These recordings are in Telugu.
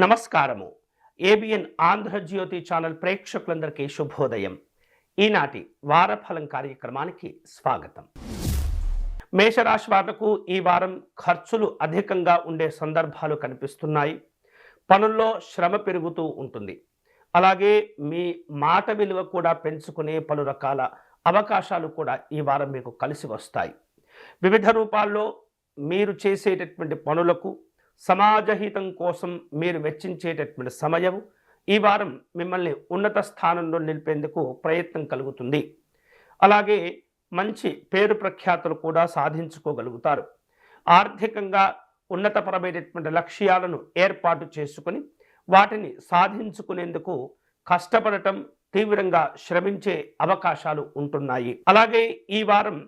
నమస్కారము. ఏబిఎన్ ఆంధ్రజ్యోతి ఛానల్ ప్రేక్షకులందరికీ శుభోదయం. ఈనాటి వారఫలం కార్యక్రమానికి స్వాగతం. మేషరాశి వాళ్లకు ఈ వారం ఖర్చులు అధికంగా ఉండే సందర్భాలు కనిపిస్తున్నాయి. పనుల్లో శ్రమ పెరుగుతూ ఉంటుంది. అలాగే మీ మాట విలువ కూడా పెంచుకునే పలు రకాల అవకాశాలు కూడా ఈ వారం మీకు కలిసి వస్తాయి. వివిధ రూపాల్లో మీరు చేసేటటువంటి పనులకు సమాజహితం కోసం మీరు వెచ్చించేటటువంటి సమయం ఈ వారం మిమ్మల్ని ఉన్నత స్థానంలో నిలిపేందుకు ప్రయత్నం కలుగుతుంది. అలాగే మంచి పేరు ప్రఖ్యాతులు కూడా సాధించుకోగలుగుతారు. ఆర్థికంగా ఉన్నతపరమైనటువంటి లక్ష్యాలను ఏర్పాటు చేసుకుని వాటిని సాధించుకునేందుకు కష్టపడటం, తీవ్రంగా శ్రమించే అవకాశాలు ఉంటున్నాయి. అలాగే ఈ వారం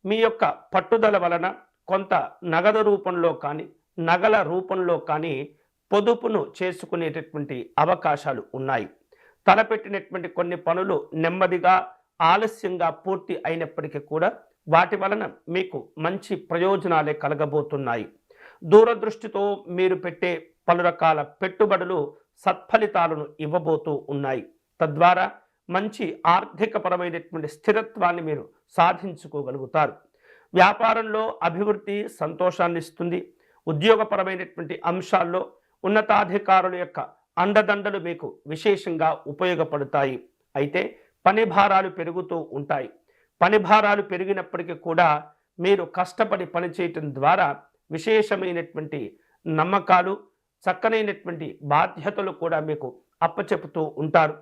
మీ యొక్క పట్టుదల వలన కొంత నగదు రూపంలో కానీ నగల రూపంలో కానీ పొదుపును చేసుకునేటటువంటి అవకాశాలు ఉన్నాయి. తలపెట్టినటువంటి కొన్ని పనులు నెమ్మదిగా ఆలస్యంగా పూర్తి అయినప్పటికీ కూడా వాటి వలన మీకు మంచి ప్రయోజనాలే కలగబోతున్నాయి. దూరదృష్టితో మీరు పెట్టే పలు రకాల పెట్టుబడులు సత్ఫలితాలను ఇవ్వబోతూ ఉన్నాయి. తద్వారా మంచి ఆర్థికపరమైనటువంటి స్థిరత్వాన్ని మీరు సాధించుకోగలుగుతారు. వ్యాపారంలో అభివృద్ధి సంతోషాన్ని ఇస్తుంది. ఉద్యోగపరమైనటువంటి అంశాల్లో ఉన్నతాధికారుల యొక్క అండదండలు మీకు విశేషంగా ఉపయోగపడతాయి. అయితే పని భారాలు పెరుగుతూ ఉంటాయి. పని భారాలు పెరిగినప్పటికీ కూడా మీరు కష్టపడి పనిచేయటం ద్వారా విశేషమైనటువంటి నమ్మకాలు, చక్కనైనటువంటి బాధ్యతలు కూడా మీకు అప్పచెపుతూ ఉంటారు.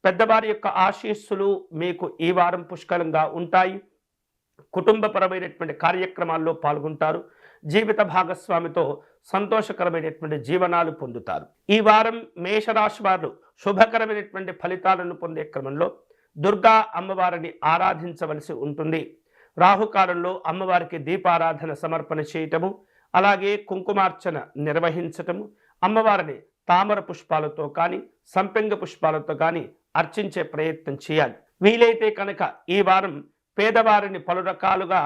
పెద్దవారి యొక్క ఆశీస్సులు మీకు ఈ వారం పుష్కలంగా ఉంటాయి. కుటుంబపరమైనటువంటి కార్యక్రమాల్లో పాల్గొంటారు. జీవిత భాగస్వామితో సంతోషకరమైనటువంటి జీవనాలు పొందుతారు. ఈ వారం మేషరాశి వారు శుభకరమైనటువంటి ఫలితాలను పొందే క్రమంలో దుర్గా అమ్మవారిని ఆరాధించవలసి ఉంటుంది. రాహుకాలంలో అమ్మవారికి దీపారాధన సమర్పణ చేయటము, అలాగే కుంకుమార్చన నిర్వహించటము, అమ్మవారిని తామర పుష్పాలతో కానీ సంపెంగ పుష్పాలతో కానీ అర్చించే ప్రయత్నం చేయాలి. వీలైతే కనుక ఈ వారం పేదవారిని పలు రకాలుగా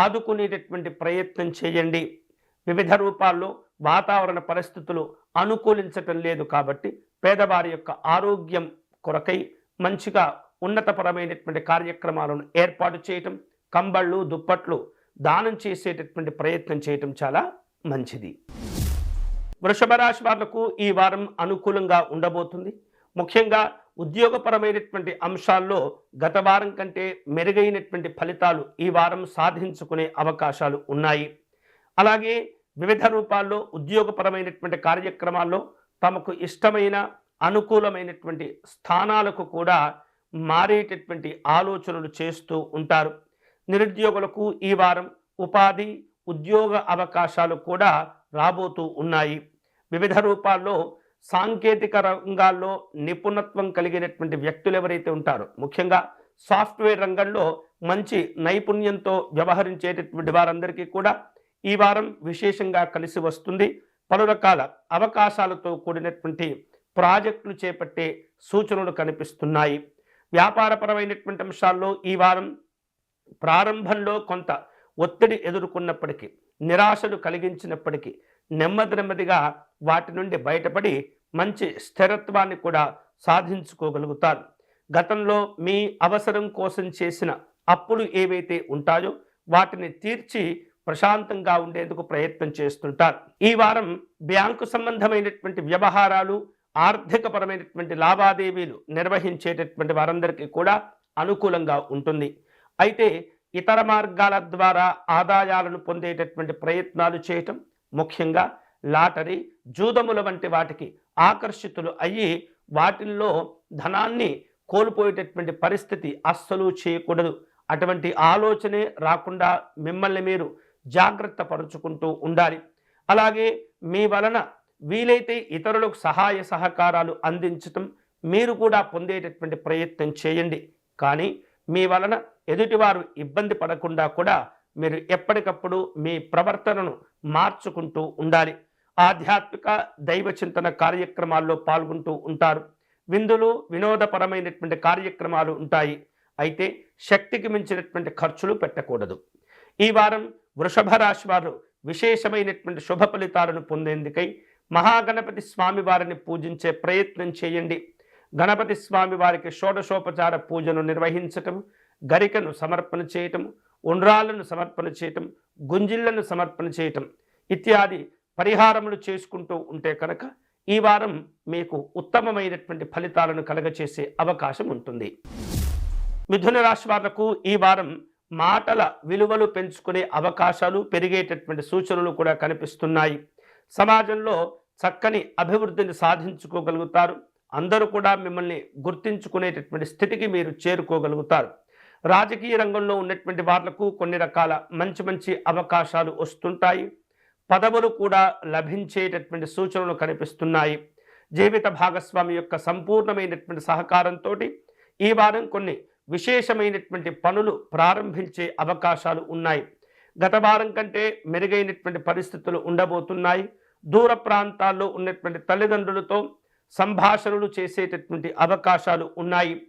ఆదుకునేటటువంటి ప్రయత్నం చేయండి. వివిధ రూపాల్లో వాతావరణ పరిస్థితులు అనుకూలించటం లేదు కాబట్టి పేదవారి యొక్క ఆరోగ్యం కొరకై మంచిగా ఉన్నతపరమైనటువంటి కార్యక్రమాలను ఏర్పాటు చేయటం, కంబళ్ళు, దుప్పట్లు దానం చేసేటటువంటి ప్రయత్నం చేయటం చాలా మంచిది. వృషభ రాశి వాళ్లకు ఈ వారం అనుకూలంగా ఉండబోతుంది. ముఖ్యంగా ఉద్యోగపరమైనటువంటి అంశాల్లో గత వారం కంటే మెరుగైనటువంటి ఫలితాలు ఈ వారం సాధించుకునే అవకాశాలు ఉన్నాయి. అలాగే వివిధ రూపాల్లో ఉద్యోగపరమైనటువంటి కార్యక్రమాల్లో తమకు ఇష్టమైన అనుకూలమైనటువంటి స్థానాలకు కూడా మారేటటువంటి ఆలోచనలు చేస్తూ ఉంటారు. నిరుద్యోగులకు ఈ వారం ఉపాధి, ఉద్యోగ అవకాశాలు కూడా రాబోతూ ఉన్నాయి. వివిధ రూపాల్లో సాంకేతిక రంగాల్లో నిపుణత్వం కలిగినటువంటి వ్యక్తులు ఎవరైతే ఉంటారో, ముఖ్యంగా సాఫ్ట్వేర్ రంగంలో మంచి నైపుణ్యంతో వ్యవహరించేటటువంటి వారందరికీ కూడా ఈ వారం విశేషంగా కలిసి వస్తుంది. పలు రకాల అవకాశాలతో కూడినటువంటి ప్రాజెక్టులు చేపట్టే సూచనలు కనిపిస్తున్నాయి. వ్యాపారపరమైనటువంటి అంశాల్లో ఈ వారం ప్రారంభంలో కొంత ఒత్తిడి ఎదుర్కొన్నప్పటికీ, నిరాశలు కలిగించినప్పటికీ నెమ్మదిగా వాటి నుండి బయటపడి మంచి స్థిరత్వాన్ని కూడా సాధించుకోగలుగుతారు. గతంలో మీ అవసరం కోసం చేసిన అప్పులు ఏవైతే ఉంటాయో వాటిని తీర్చి ప్రశాంతంగా ఉండేందుకు ప్రయత్నం చేస్తుంటారు. ఈ వారం బ్యాంకు సంబంధమైనటువంటి వ్యవహారాలు, ఆర్థికపరమైనటువంటి లావాదేవీలు నిర్వహించేటటువంటి వారందరికీ కూడా అనుకూలంగా ఉంటుంది. అయితే ఇతర మార్గాల ద్వారా ఆదాయాలను పొందేటటువంటి ప్రయత్నాలు చేయటం, ముఖ్యంగా లాటరీ, జూదముల వంటి వాటికి ఆకర్షితులు అయ్యి వాటిల్లో ధనాన్ని కోల్పోయేటటువంటి పరిస్థితి అస్సలు చేయకూడదు. అటువంటి ఆలోచనే రాకుండా మిమ్మల్ని మీరు జాగ్రత్త పరుచుకుంటూ ఉండాలి. అలాగే మీ వలన వీలైతే ఇతరులకు సహాయ సహకారాలు అందించటం మీరు కూడా పొందేటటువంటి ప్రయత్నం చేయండి. కానీ మీ వలన ఎదుటివారు ఇబ్బంది పడకుండా కూడా మీరు ఎప్పటికప్పుడు మీ ప్రవర్తనను మార్చుకుంటూ ఉండాలి. ఆధ్యాత్మిక దైవ చింతన కార్యక్రమాల్లో పాల్గొంటూ ఉంటారు. విందులు, వినోదపరమైనటువంటి కార్యక్రమాలు ఉంటాయి. అయితే శక్తికి మించినటువంటి ఖర్చులు పెట్టకూడదు. ఈ వారం వృషభ రాశి వారు విశేషమైనటువంటి శుభ ఫలితాలను పొందేందుకై మహాగణపతి స్వామి వారిని పూజించే ప్రయత్నం చేయండి. గణపతి స్వామి వారికి షోడశోపచార పూజను నిర్వహించటం, గరికను సమర్పణ చేయటం, ఉండ్రాలను సమర్పణ చేయటం, గుంజిళ్లను సమర్పణ చేయటం ఇత్యాది పరిహారములు చేసుకుంటూ ఉంటే కనుక ఈ వారం మీకు ఉత్తమమైనటువంటి ఫలితాలను కలగచేసే అవకాశం ఉంటుంది. మిథున రాశి వాళ్లకు ఈ వారం మాటల విలువలు పెంచుకునే అవకాశాలు పెరిగేటటువంటి సూచనలు కూడా కనిపిస్తున్నాయి. సమాజంలో చక్కని అభివృద్ధిని సాధించుకోగలుగుతారు. అందరూ కూడా మిమ్మల్ని గుర్తించుకునేటటువంటి స్థితికి మీరు చేరుకోగలుగుతారు. రాజకీయ రంగంలో ఉన్నటువంటి వాళ్లకు కొన్ని రకాల మంచి మంచి అవకాశాలు వస్తుంటాయి. పదవులు కూడా లభించేటటువంటి సూచనలు కనిపిస్తున్నాయి. జీవిత భాగస్వామి యొక్క సంపూర్ణమైనటువంటి సహకారంతో ఈ వారం కొన్ని విశేషమైనటువంటి పనులు ప్రారంభించే అవకాశాలు ఉన్నాయి. గత వారం కంటే మెరుగైనటువంటి పరిస్థితులు ఉండబోతున్నాయి. దూర ప్రాంతాల్లో ఉన్నటువంటి తల్లిదండ్రులతో సంభాషణలు చేసేటటువంటి అవకాశాలు ఉన్నాయి.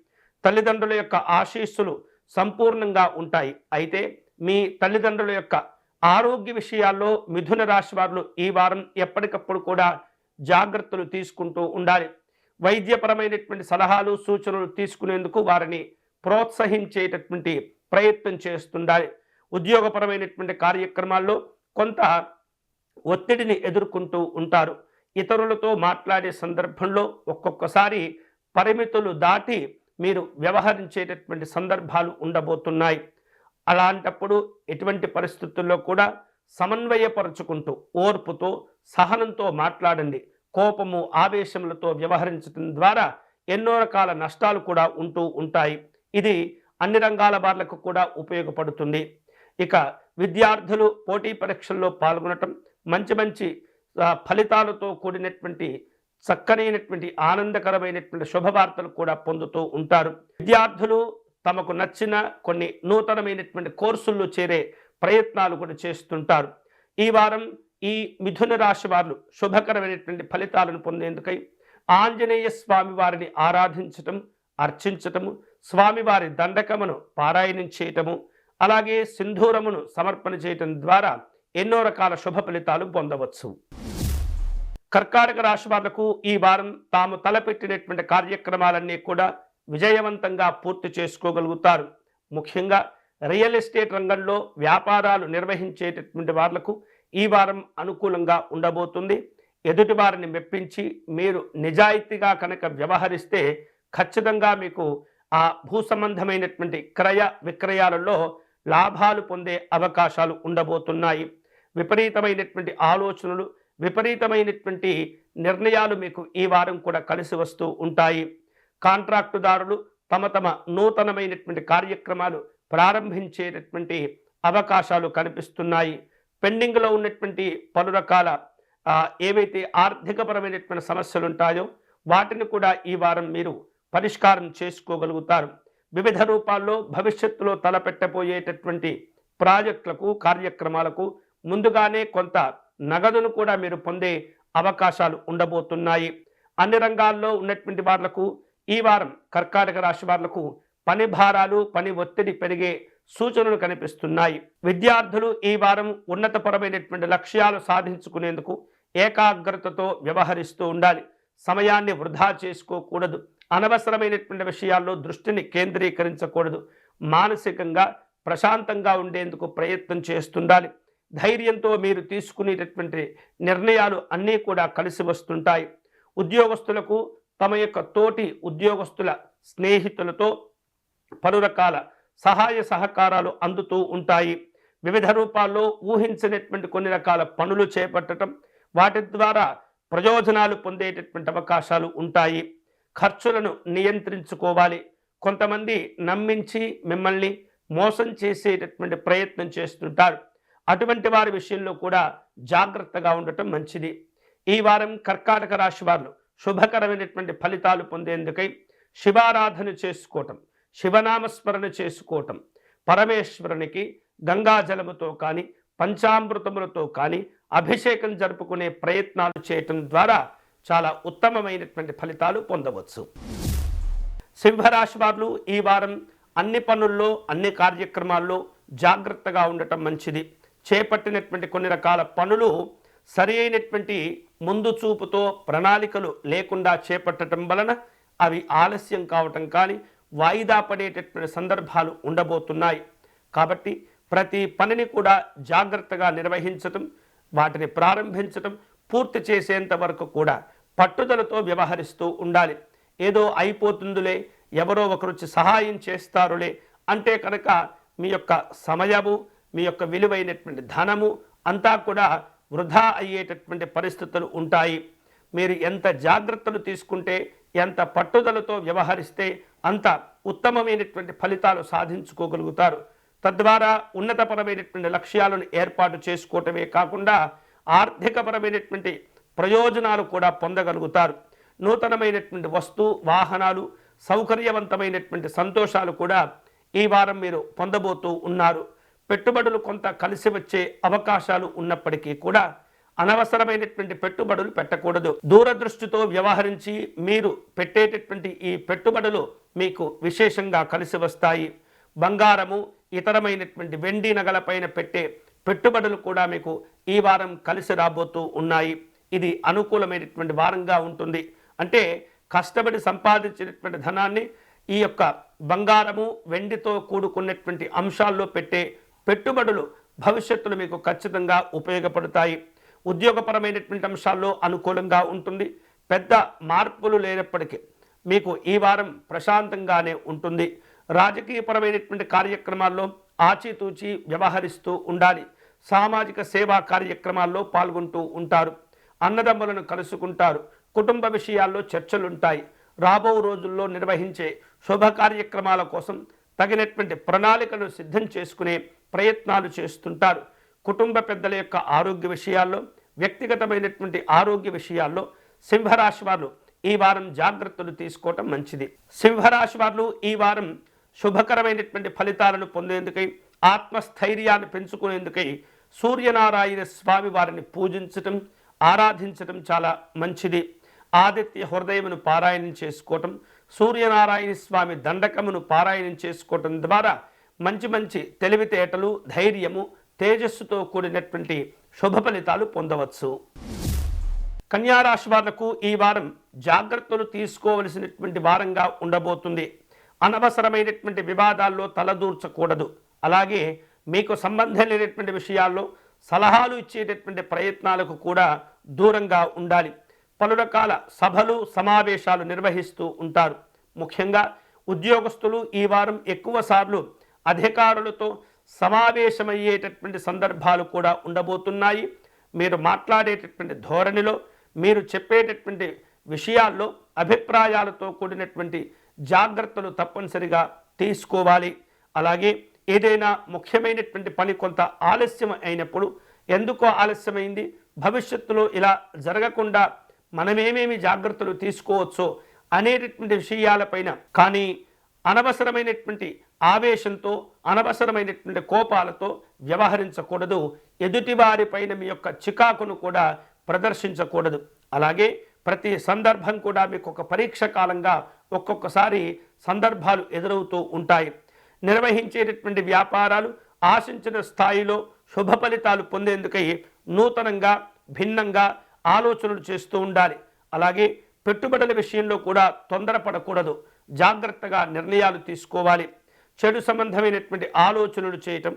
తల్లిదండ్రుల యొక్క ఆశీస్సులు సంపూర్ణంగా ఉంటాయి. అయితే మీ తల్లిదండ్రుల యొక్క ఆరోగ్య విషయాల్లో మిథున రాశి వారు ఈ వారం ఎప్పటికప్పుడు కూడా జాగ్రత్తలు తీసుకుంటూ ఉండాలి. వైద్యపరమైనటువంటి సలహాలు సూచనలు తీసుకునేందుకు వారిని ప్రోత్సహించేటటువంటి ప్రయత్నం చేస్తుండాలి. ఉద్యోగపరమైనటువంటి కార్యక్రమాల్లో కొంత ఒత్తిడిని ఎదుర్కొంటూ ఉంటారు. ఇతరులతో మాట్లాడే సందర్భంలో ఒక్కొక్కసారి పరిమితులు దాటి మీరు వ్యవహరించేటటువంటి సందర్భాలు ఉండబోతున్నాయి. అలాంటప్పుడు ఎటువంటి పరిస్థితుల్లో కూడా సమన్వయపరుచుకుంటూ ఓర్పుతో సహనంతో మాట్లాడండి. కోపము ఆవేశములతో వ్యవహరించడం ద్వారా ఎన్నో రకాల నష్టాలు కూడా ఉంటూ ఉంటాయి. ఇది అన్ని రంగాల వాళ్లకు కూడా ఉపయోగపడుతుంది. ఇక విద్యార్థులు పోటీ పరీక్షల్లో పాల్గొనటం, మంచి మంచి ఫలితాలతో కూడినటువంటి చక్కనైనటువంటి ఆనందకరమైనటువంటి శుభవార్తలు కూడా పొందుతూ ఉంటారు. విద్యార్థులు తమకు నచ్చిన కొన్ని నూతనమైనటువంటి కోర్సుల్లో చేరే ప్రయత్నాలు కూడా చేస్తుంటారు. ఈ వారం ఈ మిథున రాశి వారు శుభకరమైనటువంటి ఫలితాలను పొందేందుకై ఆంజనేయ స్వామి వారిని ఆరాధించటం, అర్చించటము, స్వామివారి దండకమును పారాయణం చేయటము, అలాగే సింధూరమును సమర్పణ చేయటం ద్వారా ఎన్నో రకాల శుభ ఫలితాలు పొందవచ్చు. కర్కాటక రాశి వాళ్లకు ఈ వారం తాము తలపెట్టినటువంటి కార్యక్రమాలన్నీ కూడా విజయవంతంగా పూర్తి చేసుకోగలుగుతారు. ముఖ్యంగా రియల్ ఎస్టేట్ రంగంలో వ్యాపారాలు నిర్వహించేటటువంటి వాళ్లకు ఈ వారం అనుకూలంగా ఉండబోతుంది. ఎదుటి వారిని మెప్పించి మీరు నిజాయితీగా కనుక వ్యవహరిస్తే ఖచ్చితంగా మీకు ఆ భూ సంబంధమైనటువంటి క్రయ విక్రయాలలో లాభాలు పొందే అవకాశాలు ఉండబోతున్నాయి. విపరీతమైనటువంటి ఆలోచనలు, విపరీతమైనటువంటి నిర్ణయాలు మీకు ఈ వారం కూడా కలిసి వస్తూ ఉంటాయి. కాంట్రాక్టుదారులు తమ నూతనమైనటువంటి కార్యక్రమాలు ప్రారంభించేటటువంటి అవకాశాలు కనిపిస్తున్నాయి. పెండింగ్లో ఉన్నటువంటి పలు రకాల ఏవైతే ఆర్థికపరమైనటువంటి సమస్యలు ఉంటాయో వాటిని కూడా ఈ వారం మీరు పరిష్కారం చేసుకోగలుగుతారు. వివిధ రూపాల్లో భవిష్యత్తులో తలపెట్టబోయేటటువంటి ప్రాజెక్టులకు కార్యక్రమాలకు ముందుగానే కొంత నగదును కూడా మీరు పొందే అవకాశాలు ఉండబోతున్నాయి. అన్ని రంగాల్లో ఉన్నటువంటి వాళ్లకు ఈ వారం కర్కాటక రాశి వాళ్లకు పని భారాలు, పని ఒత్తిడి పెరిగే సూచనలు కనిపిస్తున్నాయి. విద్యార్థులు ఈ వారం ఉన్నతపరమైనటువంటి లక్ష్యాలు సాధించుకునేందుకు ఏకాగ్రతతో వ్యవహరిస్తూ ఉండాలి. సమయాన్ని వృధా చేసుకోకూడదు. అనవసరమైనటువంటి విషయాల్లో దృష్టిని కేంద్రీకరించకూడదు. మానసికంగా ప్రశాంతంగా ఉండేందుకు ప్రయత్నం చేస్తుండాలి. ధైర్యంతో మీరు తీసుకునేటటువంటి నిర్ణయాలు అన్నీ కూడా కలిసి వస్తుంటాయి. ఉద్యోగస్తులకు తమ యొక్క తోటి ఉద్యోగస్తుల స్నేహితులతో పలు రకాల సహాయ సహకారాలు అందుతూ ఉంటాయి. వివిధ రూపాల్లో ఊహించినటువంటి కొన్ని రకాల పనులు చేపట్టడం, వాటి ద్వారా ప్రయోజనాలు పొందేటటువంటి అవకాశాలు ఉంటాయి. ఖర్చులను నియంత్రించుకోవాలి. కొంతమంది నమ్మించి మిమ్మల్ని మోసం చేసేటటువంటి ప్రయత్నం చేస్తుంటారు. అటువంటి వారి విషయంలో కూడా జాగ్రత్తగా ఉండటం మంచిది. ఈ వారం కర్కాటక రాశి వారు శుభకరమైనటువంటి ఫలితాలు పొందేందుకై శివారాధన చేసుకోవటం, శివనామస్మరణ చేసుకోవటం, పరమేశ్వరునికి గంగాజలముతో కానీ పంచామృతములతో కానీ అభిషేకం జరుపుకునే ప్రయత్నాలు చేయటం ద్వారా చాలా ఉత్తమమైనటువంటి ఫలితాలు పొందవచ్చు. సింహరాశి వారు ఈ వారం అన్ని పనుల్లో, అన్ని కార్యక్రమాల్లో జాగ్రత్తగా ఉండటం మంచిది. చేపట్టినటువంటి కొన్ని రకాల పనులు సరి అయినటువంటి ముందు చూపుతో ప్రణాళికలు లేకుండా చేపట్టడం వలన అవి ఆలస్యం కావటం కానీ వాయిదా పడేటటువంటి సందర్భాలు ఉండబోతున్నాయి. కాబట్టి ప్రతి పనిని కూడా జాగ్రత్తగా నిర్వహించటం, వాటిని ప్రారంభించటం, పూర్తి చేసేంత వరకు కూడా పట్టుదలతో వ్యవహరిస్తూ ఉండాలి. ఏదో అయిపోతుందిలే, ఎవరో ఒకరు వచ్చి సహాయం చేస్తారులే అంటే కనుక మీ యొక్క సమయము, మీ యొక్క విలువైనటువంటి ధనము అంతా కూడా వృధా అయ్యేటటువంటి పరిస్థితులు ఉంటాయి. మీరు ఎంత జాగ్రత్తలు తీసుకుంటే, ఎంత పట్టుదలతో వ్యవహరిస్తే అంత ఉత్తమమైనటువంటి ఫలితాలు సాధించుకోగలుగుతారు. తద్వారా ఉన్నతపరమైనటువంటి లక్ష్యాలను ఏర్పాటు చేసుకోవటమే కాకుండా ఆర్థికపరమైనటువంటి ప్రయోజనాలు కూడా పొందగలుగుతారు. నూతనమైనటువంటి వాహనాలు, సౌకర్యవంతమైనటువంటి సంతోషాలు కూడా ఈ వారం మీరు పొందబోతూ ఉన్నారు. పెట్టుబడులు కొంత కలిసి వచ్చే అవకాశాలు ఉన్నప్పటికీ కూడా అనవసరమైనటువంటి పెట్టుబడులు పెట్టకూడదు. దూరదృష్టితో వ్యవహరించి మీరు పెట్టేటటువంటి ఈ పెట్టుబడులు మీకు విశేషంగా కలిసి వస్తాయి. బంగారము, ఇతరమైనటువంటి వెండి నగలపైన పెట్టే పెట్టుబడులు కూడా మీకు ఈ వారం కలిసి రాబోతూ ఉన్నాయి. ఇది అనుకూలమైనటువంటి వారంగా ఉంటుంది. అంటే కష్టపడి సంపాదించినటువంటి ధనాన్ని ఈ యొక్క బంగారము, వెండితో కూడుకున్నటువంటి అంశాల్లో పెట్టే పెట్టుబడులు భవిష్యత్తులో మీకు ఖచ్చితంగా ఉపయోగపడతాయి. ఉద్యోగపరమైనటువంటి అంశాల్లో అనుకూలంగా ఉంటుంది. పెద్ద మార్పులు లేనప్పటికీ మీకు ఈ వారం ప్రశాంతంగానే ఉంటుంది. రాజకీయపరమైనటువంటి కార్యక్రమాల్లో ఆచితూచి వ్యవహరిస్తూ ఉండాలి. సామాజిక సేవా కార్యక్రమాల్లో పాల్గొంటూ ఉంటారు. అన్నదమ్ములను కలుసుకుంటారు. కుటుంబ విషయాల్లో చర్చలుంటాయి. రాబో రోజుల్లో నిర్వహించే శుభ కార్యక్రమాల కోసం తగినటువంటి ప్రణాళికను సిద్ధం చేసుకునే ప్రయత్నాలు చేస్తుంటారు. కుటుంబ పెద్దల యొక్క ఆరోగ్య విషయాల్లో, వ్యక్తిగతమైనటువంటి ఆరోగ్య విషయాల్లో సింహరాశి వారు ఈ వారం జాగ్రత్తలు తీసుకోవటం మంచిది. సింహరాశి వారు ఈ వారం శుభకరమైనటువంటి ఫలితాలను పొందేందుకై, ఆత్మస్థైర్యాన్ని పెంచుకునేందుకై సూర్యనారాయణ స్వామి వారిని పూజించటం, ఆరాధించటం చాలా మంచిది. ఆదిత్య హృదయమును పారాయణం చేసుకోవటం, సూర్యనారాయణ స్వామి దండకమును పారాయణం చేసుకోవటం ద్వారా మంచి మంచి తెలివితేటలు, ధైర్యము, తేజస్సుతో కూడినటువంటి శుభ ఫలితాలు పొందవచ్చు. కన్యారాశి వాళ్లకు ఈ వారం జాగ్రత్తలు తీసుకోవలసినటువంటి వారంగా ఉండబోతుంది. అనవసరమైనటువంటి వివాదాల్లో తలదూర్చకూడదు. అలాగే మీకు సంబంధం లేనటువంటి విషయాల్లో సలహాలు ఇచ్చేటటువంటి ప్రయత్నాలకు కూడా దూరంగా ఉండాలి. పలు రకాల సభలు, సమావేశాలు నిర్వహిస్తూ ఉంటారు. ముఖ్యంగా ఉద్యోగస్తులు ఈ వారం ఎక్కువ సార్లు అధికారులతో సమావేశమయ్యేటటువంటి సందర్భాలు కూడా ఉండబోతున్నాయి. మీరు మాట్లాడేటటువంటి ధోరణిలో, మీరు చెప్పేటటువంటి విషయాల్లో అభిప్రాయాలతో కూడినటువంటి జాగ్రత్తలు తప్పనిసరిగా తీసుకోవాలి. అలాగే ఏదైనా ముఖ్యమైనటువంటి పని కొంత ఆలస్యం అయినప్పుడు ఎందుకో ఆలస్యమైంది, భవిష్యత్తులో ఇలా జరగకుండా మనమేమేమి జాగ్రత్తలు తీసుకోవచ్చో అనేటటువంటి విషయాలపైన కానీ అనవసరమైనటువంటి ఆవేశంతో, అనవసరమైనటువంటి కోపాలతో వ్యవహరించకూడదు. ఎదుటివారిపైన మీ యొక్క చికాకును కూడా ప్రదర్శించకూడదు. అలాగే ప్రతి సందర్భం కూడా మీకు ఒక పరీక్ష కాలంగా ఒక్కొక్కసారి సందర్భాలు ఎదురవుతూ ఉంటాయి. నిర్వహించేటటువంటి వ్యాపారాలు ఆశించిన స్థాయిలో శుభ ఫలితాలు పొందేందుకై నూతనంగా, భిన్నంగా ఆలోచనలు చేస్తూ ఉండాలి. అలాగే పెట్టుబడుల విషయంలో కూడా తొందరపడకూడదు. జాగ్రత్తగా నిర్ణయాలు తీసుకోవాలి. చెడు సంబంధమైనటువంటి ఆలోచనలు చేయటం,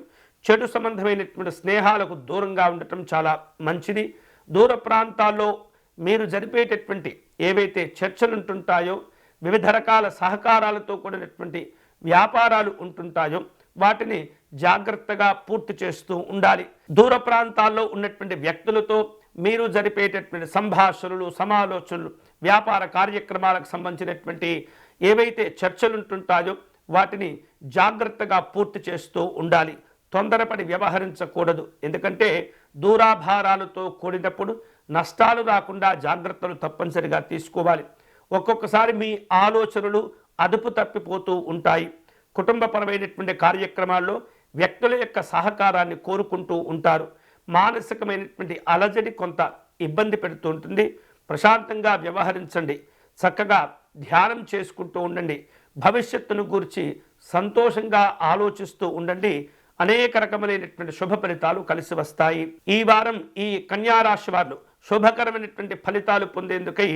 చెడు సంబంధమైనటువంటి స్నేహాలకు దూరంగా ఉండటం చాలా మంచిది. దూర ప్రాంతాల్లో మీరు జరిపేటటువంటి ఏవైతే చర్చలు ఉంటుంటాయో, వివిధ రకాల సహకారాలతో కూడినటువంటి వ్యాపారాలు ఉంటుంటాయో వాటిని జాగ్రత్తగా పూర్తి చేస్తూ ఉండాలి. దూర ప్రాంతాల్లో ఉన్నటువంటి వ్యక్తులతో మీరు జరిపేటటువంటి సంభాషణలు, సమాలోచనలు, వ్యాపార కార్యక్రమాలకు సంబంధించినటువంటి ఏవైతే చర్చలు ఉంటుంటాయో వాటిని జాగ్రత్తగా పూర్తి చేస్తూ ఉండాలి. తొందరపడి వ్యవహరించకూడదు. ఎందుకంటే దూరాభారాలతో కూడినప్పుడు నష్టాలు రాకుండా జాగ్రత్తలు తప్పనిసరిగా తీసుకోవాలి. ఒక్కొక్కసారి మీ ఆలోచనలు అదుపు తప్పిపోతూ ఉంటాయి. కుటుంబపరమైనటువంటి కార్యక్రమాల్లో వ్యక్తుల యొక్క సహకారాన్ని కోరుకుంటూ ఉంటారు. మానసికమైనటువంటి అలజడి కొంత ఇబ్బంది పెడుతూ ఉంటుంది. ప్రశాంతంగా వ్యవహరించండి. చక్కగా ధ్యానం చేసుకుంటూ ఉండండి. భవిష్యత్తును గురించి సంతోషంగా ఆలోచిస్తూ ఉండండి. అనేక రకములైనటువంటి శుభ ఫలితాలు కలిసి వస్తాయి. ఈ వారం ఈ కన్యా రాశి వారు శుభకరమైనటువంటి ఫలితాలు పొందేందుకై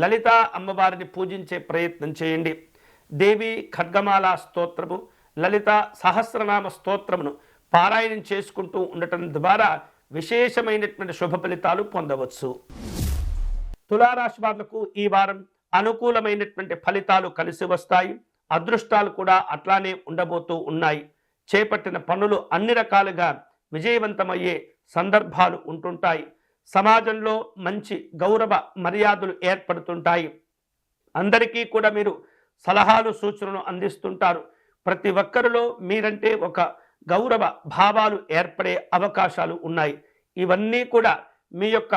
లలిత అమ్మవారిని పూజించే ప్రయత్నం చేయండి. దేవి ఖడ్గమాల స్తోత్రము, లలిత సహస్రనామ స్తోత్రమును పారాయణం చేసుకుంటూ ఉండటం ద్వారా విశేషమైనటువంటి శుభ ఫలితాలు పొందవచ్చు. తులారాశి వాళ్లకు ఈ వారం అనుకూలమైనటువంటి ఫలితాలు కలిసి వస్తాయి. అదృష్టాలు కూడా అట్లానే ఉండబోతూ ఉన్నాయి. చేపట్టిన పనులు అన్ని రకాలుగా విజయవంతమయ్యే సందర్భాలు ఉంటుంటాయి. సమాజంలో మంచి గౌరవ మర్యాదలు ఏర్పడుతుంటాయి. అందరికీ కూడా మీరు సలహాలు సూచనలు అందిస్తుంటారు. ప్రతి ఒక్కరిలో మీరంటే ఒక గౌరవ భావాలు ఏర్పడే అవకాశాలు ఉన్నాయి. ఇవన్నీ కూడా మీ యొక్క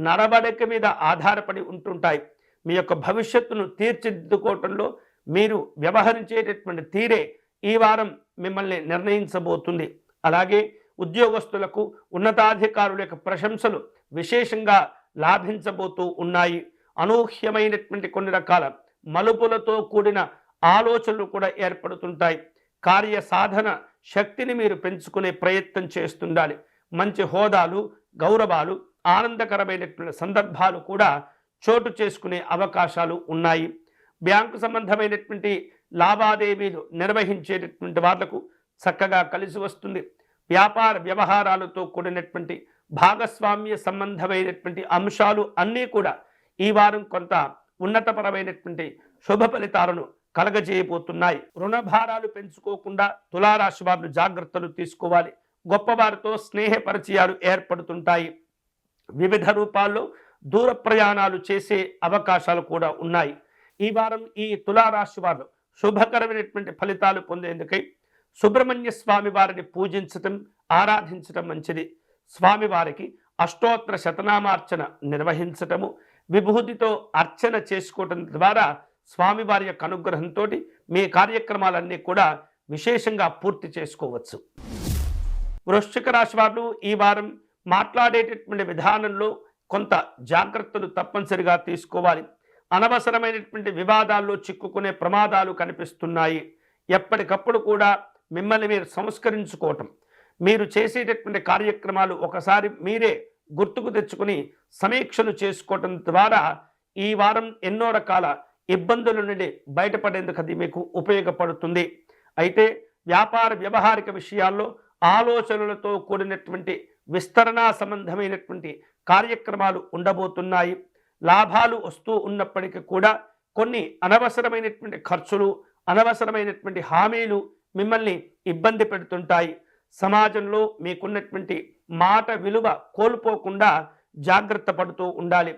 నడవడిక మీద ఆధారపడి ఉంటుంటాయి. మీ యొక్క భవిష్యత్తును తీర్చిదిద్దుకోవటంలో మీరు వ్యవహరించేటటువంటి తీరే ఈ వారం మిమ్మల్ని నిర్ణయించబోతుంది. అలాగే ఉద్యోగస్తులకు ఉన్నతాధికారుల యొక్క ప్రశంసలు విశేషంగా లాభించబోతూ ఉన్నాయి. అనూహ్యమైనటువంటి కొన్ని రకాల మలుపులతో కూడిన ఆలోచనలు కూడా ఏర్పడుతుంటాయి. కార్య సాధన శక్తిని మీరు పెంచుకునే ప్రయత్నం చేస్తుండాలి. మంచి హోదాలు, గౌరవాలు, ఆనందకరమైనటువంటి సందర్భాలు కూడా చోటు చేసుకునే అవకాశాలు ఉన్నాయి. బ్యాంకు సంబంధమైనటువంటి లావాదేవీలు నిర్వహించేటటువంటి వాళ్లకు చక్కగా కలిసి వస్తుంది. వ్యాపార వ్యవహారాలతో కూడినటువంటి భాగస్వామ్య సంబంధమైనటువంటి అంశాలు అన్నీ కూడా ఈ వారం కొంత ఉన్నతపరమైనటువంటి శుభ ఫలితాలను కలగజేయబోతున్నాయి. రుణభారాలు పెంచుకోకుండా తులారాశి వారు జాగ్రత్తలు తీసుకోవాలి. గొప్పవారితో స్నేహ పరిచయాలు ఏర్పడుతుంటాయి. వివిధ రూపాల్లో దూర ప్రయాణాలు చేసే అవకాశాలు కూడా ఉన్నాయి. ఈ వారం ఈ తులారాశి వారు శుభకరమైనటువంటి ఫలితాలు పొందేందుకై సుబ్రహ్మణ్య స్వామి వారిని పూజించటం, ఆరాధించటం మంచిది. స్వామివారికి అష్టోత్తర శతనామార్చన నిర్వహించటము, విభూతితో అర్చన చేసుకోవటం ద్వారా స్వామివారి యొక్క అనుగ్రహంతో మీ కార్యక్రమాలన్నీ కూడా విశేషంగా పూర్తి చేసుకోవచ్చు. వృశ్చిక రాశి వారు ఈ వారం మాట్లాడేటటువంటి విధానంలో కొంత జాగ్రత్తలు తప్పనిసరిగా తీసుకోవాలి. అనవసరమైనటువంటి వివాదాల్లో చిక్కుకునే ప్రమాదాలు కనిపిస్తున్నాయి. ఎప్పటికప్పుడు కూడా మిమ్మల్ని మీరు సంస్కరించుకోవటం, మీరు చేసేటటువంటి కార్యక్రమాలు ఒకసారి మీరే గుర్తుకు తెచ్చుకుని సమీక్షలు చేసుకోవటం ద్వారా ఈ వారం ఎన్నో రకాల ఇబ్బందుల నుండి బయటపడేందుకు అది మీకు ఉపయోగపడుతుంది. అయితే వ్యాపార వ్యవహారిక విషయాల్లో ఆలోచనలతో కూడినటువంటి విస్తరణ సంబంధమైనటువంటి కార్యక్రమాలు ఉండబోతున్నాయి. లాభాలు వస్తూ ఉన్నప్పటికీ కూడా కొన్ని అనవసరమైనటువంటి ఖర్చులు, అనవసరమైనటువంటి హామీలు మిమ్మల్ని ఇబ్బంది పెడుతుంటాయి. సమాజంలో మీకున్నటువంటి మాట విలువ కోల్పోకుండా జాగ్రత్త పడుతూ ఉండాలి.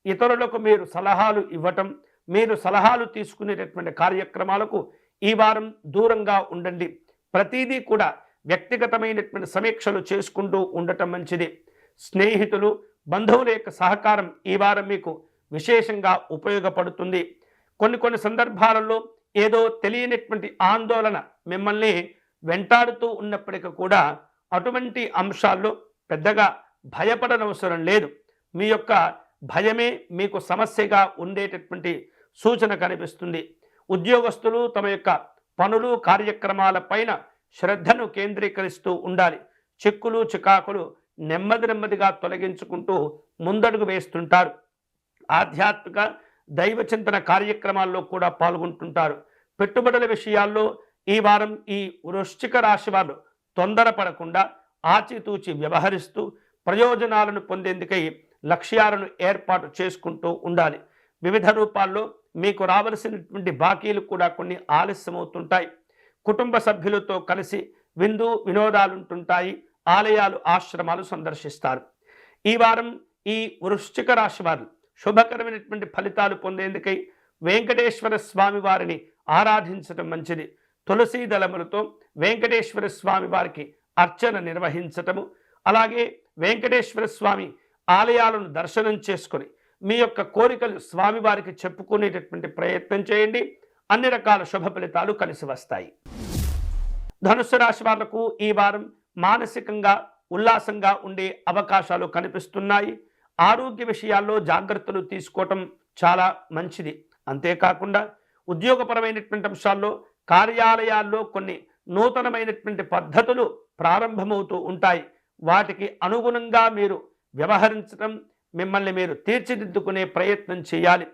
ఇతరులకు మీరు సలహాలు ఇవ్వటం, మీరు సలహాలు తీసుకునేటటువంటి కార్యక్రమాలకు ఈ వారం దూరంగా ఉండండి. ప్రతిదీ కూడా వ్యక్తిగతమైనటువంటి సమీక్షలు చేసుకుంటూ ఉండటం మంచిది. స్నేహితులు, బంధువుల యొక్క సహకారం ఈ వారం మీకు విశేషంగా ఉపయోగపడుతుంది. కొన్ని సందర్భాలలో ఏదో తెలియనటువంటి ఆందోళన మిమ్మల్ని వెంటాడుతూ ఉన్నప్పటికీ కూడా అటువంటి అంశాల్లో పెద్దగా భయపడనవసరం లేదు. మీ యొక్క భయమే మీకు సమస్యగా ఉండేటటువంటి సూచన కనిపిస్తుంది. ఉద్యోగస్తులు తమ యొక్క పనులు, కార్యక్రమాల పైన శ్రద్ధను కేంద్రీకరిస్తూ ఉండాలి. చిక్కులు, చికాకులు నెమ్మదిగా తొలగించుకుంటూ ముందడుగు వేస్తుంటారు. ఆధ్యాత్మిక దైవ చింతన కార్యక్రమాల్లో కూడా పాల్గొంటుంటారు. పెట్టుబడుల విషయాల్లో ఈ వారం ఈ వృశ్చిక రాశి వారు తొందరపడకుండా ఆచితూచి వ్యవహరిస్తూ ప్రయోజనాలను పొందేందుకై లక్ష్యాలను ఏర్పాటు చేసుకుంటూ ఉండాలి. వివిధ రూపాల్లో మీకు రావలసినటువంటి బాకీలు కూడా కొన్ని ఆలస్యమవుతుంటాయి. కుటుంబ సభ్యులతో కలిసి విందు వినోదాలుంటుంటాయి. ఆలయాలు, ఆశ్రమాలు సందర్శిస్తారు. ఈ వారం ఈ వృశ్చిక రాశి వారు శుభకరమైనటువంటి ఫలితాలు పొందేందుకై వెంకటేశ్వర స్వామి వారిని ఆరాధించటం మంచిది. తులసీ దళములతో వెంకటేశ్వర స్వామి వారికి అర్చన నిర్వహించటము, అలాగే వెంకటేశ్వర స్వామి ఆలయాలను దర్శనం చేసుకొని మీ యొక్క కోరికలు స్వామివారికి చెప్పుకునేటటువంటి ప్రయత్నం చేయండి. అన్ని రకాల శుభ ఫలితాలు కలిసి వస్తాయి. ధనుస్సు రాశి వాళ్లకు ఈ వారం మానసికంగా ఉల్లాసంగా ఉండే అవకాశాలు కనిపిస్తున్నాయి. ఆరోగ్య విషయాల్లో జాగ్రత్తలు తీసుకోవటం చాలా మంచిది. అంతేకాకుండా ఉద్యోగపరమైనటువంటి అంశాల్లో, కార్యాలయాల్లో కొన్ని నూతనమైనటువంటి పద్ధతులు ప్రారంభమవుతూ ఉంటాయి. వాటికి అనుగుణంగా మీరు వ్యవహరించడం, మిమ్మల్ని మీరు తీర్చిదిద్దుకునే ప్రయత్నం చేయాలి.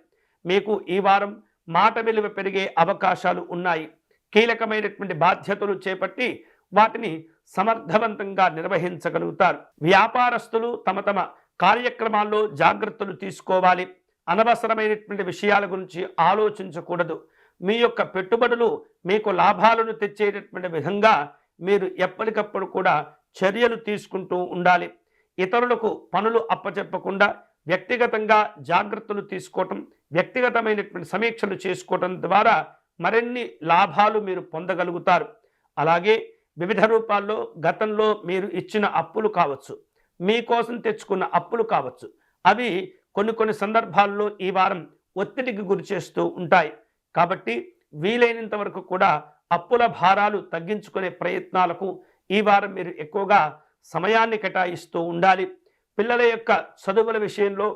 మీకు ఈ వారం మాట విలువ పెరిగే అవకాశాలు ఉన్నాయి. కీలకమైనటువంటి బాధ్యతలు చేపట్టి వాటిని సమర్థవంతంగా నిర్వహించగలుగుతారు. వ్యాపారస్తులు తమ తమ కార్యక్రమాల్లో జాగ్రత్తలు తీసుకోవాలి. అనవసరమైనటువంటి విషయాల గురించి ఆలోచించకూడదు. మీ యొక్క పెట్టుబడులు మీకు లాభాలను తెచ్చేటటువంటి విధంగా మీరు ఎప్పటికప్పుడు కూడా చర్యలు తీసుకుంటూ ఉండాలి. ఇతరులకు పనులు అప్పచెప్పకుండా వ్యక్తిగతంగా జాగ్రత్తలు తీసుకోవటం, వ్యక్తిగతమైనటువంటి సమీక్షలు చేసుకోవటం ద్వారా మరిన్ని లాభాలు మీరు పొందగలుగుతారు. అలాగే వివిధ రూపాల్లో గతంలో మీరు ఇచ్చిన అప్పులు కావచ్చు, మీకోసం తెచ్చుకున్న అప్పులు కావచ్చు, అవి కొన్ని సందర్భాల్లో ఈ వారం ఒత్తిడికి గురి చేస్తూ ఉంటాయి. కాబట్టి వీలైనంత వరకు కూడా అప్పుల భారాలు తగ్గించుకునే ప్రయత్నాలకు ఈ వారం మీరు ఎక్కువగా సమయాన్ని కేటాయిస్తూ ఉండాలి. పిల్లల యొక్క చదువుల విషయంలో,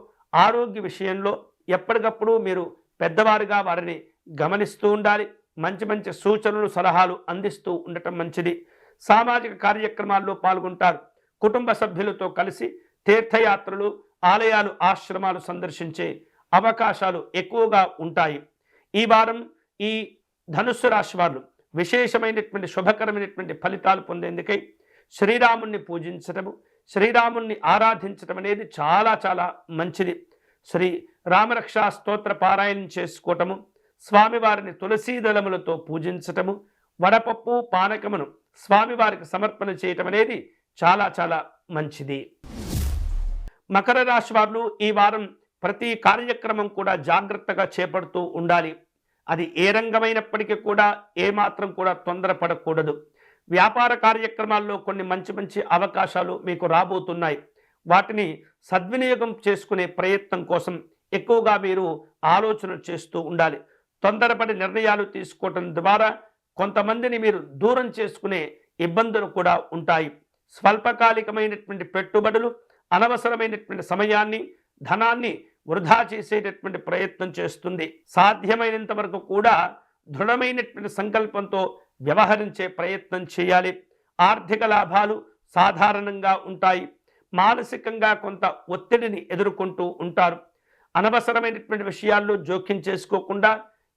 ఆరోగ్య విషయంలో ఎప్పటికప్పుడు మీరు పెద్దవారిగా వారిని గమనిస్తూ ఉండాలి. మంచి సూచనలు, సలహాలు అందిస్తూ ఉండటం మంచిది. సామాజిక కార్యక్రమాల్లో పాల్గొంటారు. కుటుంబ సభ్యులతో కలిసి తీర్థయాత్రలు, ఆలయాలు, ఆశ్రమాలు సందర్శించే అవకాశాలు ఎక్కువగా ఉంటాయి. ఈ వారం ఈ ధనుస్సు రాశి వారు విశేషమైనటువంటి శుభకరమైనటువంటి ఫలితాలు పొందేందుకై శ్రీరాముణ్ణి పూజించటము, శ్రీరాముణ్ణి ఆరాధించటం అనేది చాలా మంచిది. శ్రీ రామరక్షా స్తోత్ర పారాయణం చేసుకోవటము, స్వామివారిని తులసీదళములతో పూజించటము, వడపప్పు పానకమును స్వామివారికి సమర్పణ చేయటం అనేది చాలా మంచిది. మకర రాశి వారు ఈ వారం ప్రతి కార్యక్రమం కూడా జాగ్రత్తగా చేపడుతూ ఉండాలి. అది ఏ రంగమైనప్పటికీ కూడా ఏమాత్రం కూడా తొందరపడకూడదు. వ్యాపార కార్యక్రమాల్లో కొన్ని మంచి అవకాశాలు మీకు రాబోతున్నాయి. వాటిని సద్వినియోగం చేసుకునే ప్రయత్నం కోసం ఎక్కువగా మీరు ఆలోచన చేస్తూ ఉండాలి. తొందరపడి నిర్ణయాలు తీసుకోవటం ద్వారా కొంతమందిని మీరు దూరం చేసుకునే ఇబ్బందులు కూడా ఉంటాయి. స్వల్పకాలికమైనటువంటి పెట్టుబడులు అనవసరమైనటువంటి సమయాన్ని, ధనాన్ని వృధా చేసేటటువంటి ప్రయత్నం చేస్తుంది. సాధ్యమైనంత వరకు కూడా దృఢమైనటువంటి సంకల్పంతో వ్యవహరించే ప్రయత్నం చేయాలి. ఆర్థిక లాభాలు సాధారణంగా ఉంటాయి. మానసికంగా కొంత ఒత్తిడిని ఎదుర్కొంటూ ఉంటారు. అనవసరమైనటువంటి విషయాల్లో జోక్యం చేసుకోకుండా,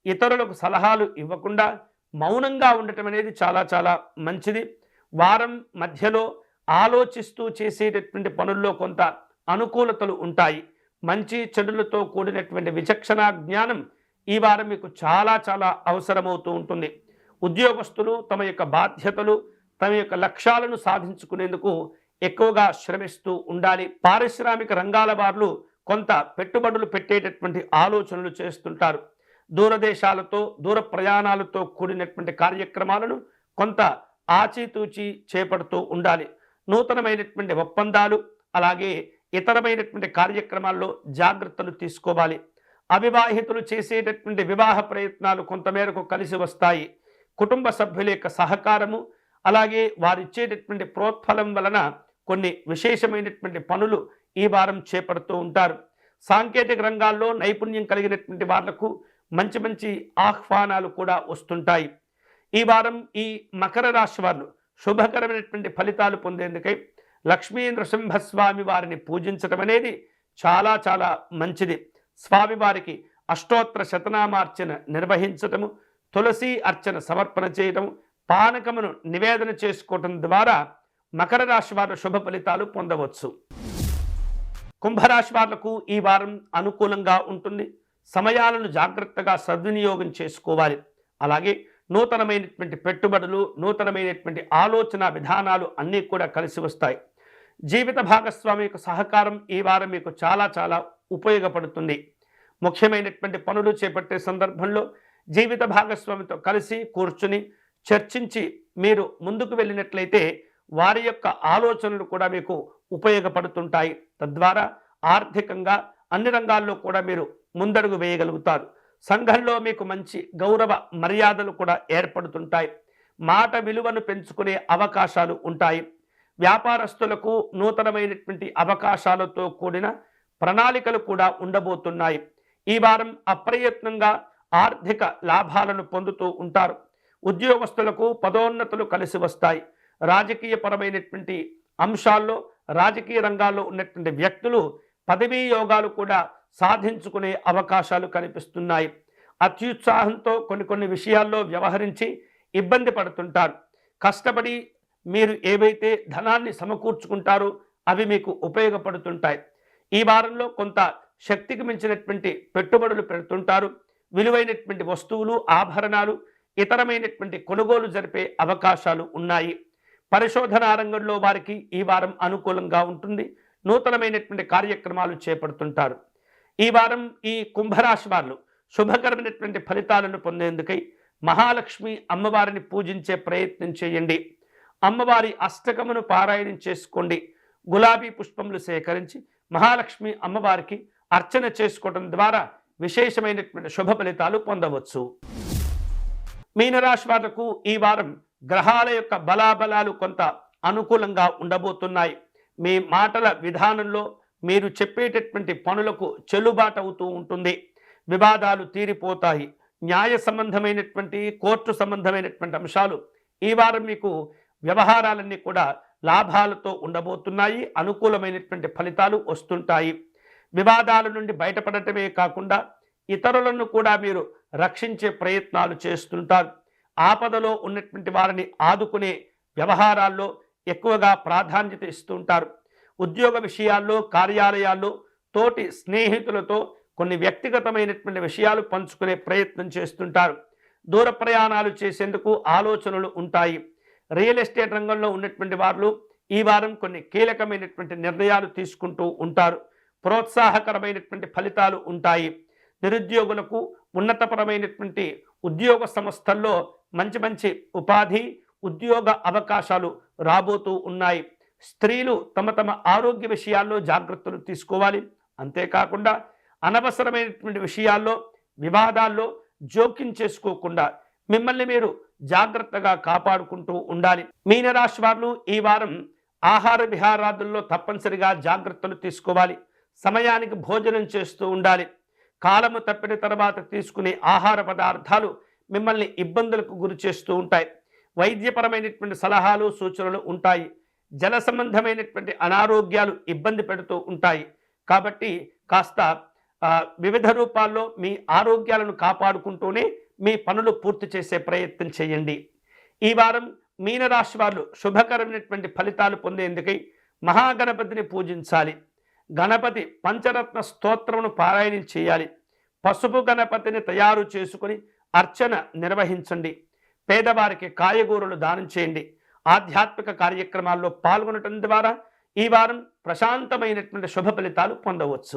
ఇతరులకు సలహాలు ఇవ్వకుండా మౌనంగా ఉండటం అనేది చాలా మంచిది. వారం మధ్యలో ఆలోచిస్తూ చేసేటటువంటి పనుల్లో కొంత అనుకూలతలు ఉంటాయి. మంచి చెడులతో కూడినటువంటి విచక్షణ జ్ఞానం ఈ వారం మీకు చాలా అవసరమవుతూ ఉంటుంది. ఉద్యోగస్తులు తమ యొక్క బాధ్యతలు, తమ యొక్క లక్ష్యాలను సాధించుకునేందుకు ఎక్కువగా శ్రమిస్తూ ఉండాలి. పారిశ్రామిక రంగాల వారు కొంత పెట్టుబడులు పెట్టేటటువంటి ఆలోచనలు చేస్తుంటారు. దూరదేశాలతో, దూర ప్రయాణాలతో కూడినటువంటి కార్యక్రమాలను కొంత ఆచితూచి చేపడుతూ ఉండాలి. నూతనమైనటువంటి ఒప్పందాలు, అలాగే ఇతరమైనటువంటి కార్యక్రమాల్లో జాగ్రత్తలు తీసుకోవాలి. అవివాహితులు చేసేటటువంటి వివాహ ప్రయత్నాలు కొంతమేరకు కలిసి వస్తాయి. కుటుంబ సభ్యుల యొక్క సహకారము, అలాగే వారిచ్చేటటువంటి ప్రోత్ఫలం వలన కొన్ని విశేషమైనటువంటి పనులు ఈ వారం చేపడుతూ ఉంటారు. సాంకేతిక రంగాల్లో నైపుణ్యం కలిగినటువంటి వాళ్లకు మంచి ఆహ్వానాలు కూడా వస్తుంటాయి. ఈ వారం ఈ మకర రాశి వారు శుభకరమైనటువంటి ఫలితాలు పొందేందుకై లక్ష్మీ నృసింహస్వామి వారిని పూజించటం అనేది చాలా మంచిది. స్వామివారికి అష్టోత్తర శతనామార్చన నిర్వహించటము, తులసి అర్చన సమర్పణ చేయటం, పానకమును నివేదన చేసుకోవటం ద్వారా మకర రాశి వారు శుభ ఫలితాలు పొందవచ్చు. కుంభరాశి వాళ్లకు ఈ వారం అనుకూలంగా ఉంటుంది. సమయాలను జాగ్రత్తగా సద్వినియోగం చేసుకోవాలి. అలాగే నూతనమైనటువంటి పెట్టుబడులు, నూతనమైనటువంటి ఆలోచన విధానాలు అన్నీ కూడా కలిసి వస్తాయి. జీవిత భాగస్వామి యొక్క సహకారం ఈ వారం మీకు చాలా ఉపయోగపడుతుంది. ముఖ్యమైనటువంటి పనులు చేపట్టే సందర్భంలో జీవిత భాగస్వామితో కలిసి కూర్చుని చర్చించి మీరు ముందుకు వెళ్ళినట్లయితే వారి యొక్క ఆలోచనలు కూడా మీకు ఉపయోగపడుతుంటాయి. తద్వారా ఆర్థికంగా అన్ని రంగాల్లో కూడా మీరు ముందడుగు వేయగలుగుతారు. సంఘంలో మీకు మంచి గౌరవ మర్యాదలు కూడా ఏర్పడుతుంటాయి. మాట విలువను పెంచుకునే అవకాశాలు ఉంటాయి. వ్యాపారస్తులకు నూతనమైనటువంటి అవకాశాలతో కూడిన ప్రణాళికలు కూడా ఉండబోతున్నాయి. ఈ వారం అప్రయత్నంగా ఆర్థిక లాభాలను పొందుతూ ఉంటారు. ఉద్యోగస్తులకు పదోన్నతులు కలిసి వస్తాయి. రాజకీయపరమైనటువంటి అంశాల్లో రాజకీయ రంగాల్లో ఉన్నటువంటి వ్యక్తులు పదవీ యోగాలు కూడా సాధించుకునే అవకాశాలు కనిపిస్తున్నాయి. అత్యుత్సాహంతో కొన్ని విషయాల్లో వ్యవహరించి ఇబ్బంది పడుతుంటారు. కష్టపడి మీరు ఏవైతే ధనాన్ని సమకూర్చుకుంటారో అవి మీకు ఉపయోగపడుతుంటాయి. ఈ వారంలో కొంత శక్తికి మించినటువంటి పెట్టుబడులు పెడుతుంటారు. విలువైనటువంటి వస్తువులు, ఆభరణాలు, ఇతరమైనటువంటి కొనుగోలు జరిపే అవకాశాలు ఉన్నాయి. పరిశోధనా రంగంలో వారికి ఈ వారం అనుకూలంగా ఉంటుంది. నూతనమైనటువంటి కార్యక్రమాలు చేపడుతుంటారు. ఈ వారం ఈ కుంభరాశి వారు శుభకరమైనటువంటి ఫలితాలను పొందేందుకై మహాలక్ష్మి అమ్మవారిని పూజించే ప్రయత్నం చేయండి. అమ్మవారి అష్టకమును పారాయణం చేసుకోండి. గులాబీ పుష్పములు సేకరించి మహాలక్ష్మి అమ్మవారికి అర్చన చేసుకోవడం ద్వారా విశేషమైనటువంటి శుభ ఫలితాలు పొందవచ్చు. మీనరాశి వాళ్లకు ఈ వారం గ్రహాల యొక్క బలాబలాలు కొంత అనుకూలంగా ఉండబోతున్నాయి. మీ మాటల విధానంలో మీరు చెప్పేటటువంటి పనులకు చెల్లుబాటు అవుతూ ఉంటుంది. వివాదాలు తీరిపోతాయి. న్యాయ సంబంధమైనటువంటి కోర్టు సంబంధమైనటువంటి అంశాలు ఈ వారం మీకు వ్యవహారాలన్నీ కూడా లాభాలతో ఉండబోతున్నాయి. అనుకూలమైనటువంటి ఫలితాలు వస్తుంటాయి. వివాదాల నుండి బయటపడటమే కాకుండా ఇతరులను కూడా మీరు రక్షించే ప్రయత్నాలు చేస్తుంటారు. ఆపదలో ఉన్నటువంటి వారిని ఆదుకునే వ్యవహారాల్లో ఎక్కువగా ప్రాధాన్యత ఇస్తుంటారు. ఉద్యోగ విషయాల్లో, కార్యాలయాల్లో తోటి స్నేహితులతో కొన్ని వ్యక్తిగతమైనటువంటి విషయాలు పంచుకునే ప్రయత్నం చేస్తుంటారు. దూర ప్రయాణాలు చేసేందుకు ఆలోచనలు ఉంటాయి. రియల్ ఎస్టేట్ రంగంలో ఉన్నటువంటి వారు ఈ వారం కొన్ని కీలకమైనటువంటి నిర్ణయాలు తీసుకుంటూ ఉంటారు. ప్రోత్సాహకరమైనటువంటి ఫలితాలు ఉంటాయి. నిరుద్యోగులకు ఉన్నతపరమైనటువంటి ఉద్యోగ సంస్థల్లో మంచి ఉపాధి, ఉద్యోగ అవకాశాలు రాబోతూ ఉన్నాయి. స్త్రీలు తమ ఆరోగ్య విషయాల్లో జాగ్రత్తలు తీసుకోవాలి. అంతేకాకుండా అనవసరమైనటువంటి విషయాల్లో, వివాదాల్లో జోక్యం చేసుకోకుండా మిమ్మల్ని మీరు జాగ్రత్తగా కాపాడుకుంటూ ఉండాలి. మీనరాశి వారు ఈ వారం ఆహార విహారాదుల్లో తప్పనిసరిగా జాగ్రత్తలు తీసుకోవాలి. సమయానికి భోజనం చేస్తూ ఉండాలి. కాలము తప్పిన తర్వాత తీసుకునే ఆహార పదార్థాలు మిమ్మల్ని ఇబ్బందులకు గురి చేస్తూ ఉంటాయి. వైద్యపరమైనటువంటి సలహాలు, సూచనలు ఉంటాయి. జల సంబంధమైనటువంటి అనారోగ్యాలు ఇబ్బంది పెడుతూ ఉంటాయి. కాబట్టి కాస్త వివిధ రూపాల్లో మీ ఆరోగ్యాలను కాపాడుకుంటూనే మీ పనులు పూర్తి చేసే ప్రయత్నం చేయండి. ఈ వారం మీనరాశి వారు శుభకరమైనటువంటి ఫలితాలు పొందేందుకై మహాగణపతిని పూజించాలి. గణపతి పంచరత్న స్తోత్రమును పారాయణం చేయాలి. పసుపు గణపతిని తయారు చేసుకుని అర్చన నిర్వహించండి. పేదవారికి కాయగూరలు దానం చేయండి. ఆధ్యాత్మిక కార్యక్రమాల్లో పాల్గొనటం ద్వారా ఈ వారం ప్రశాంతమైనటువంటి శుభ ఫలితాలు పొందవచ్చు.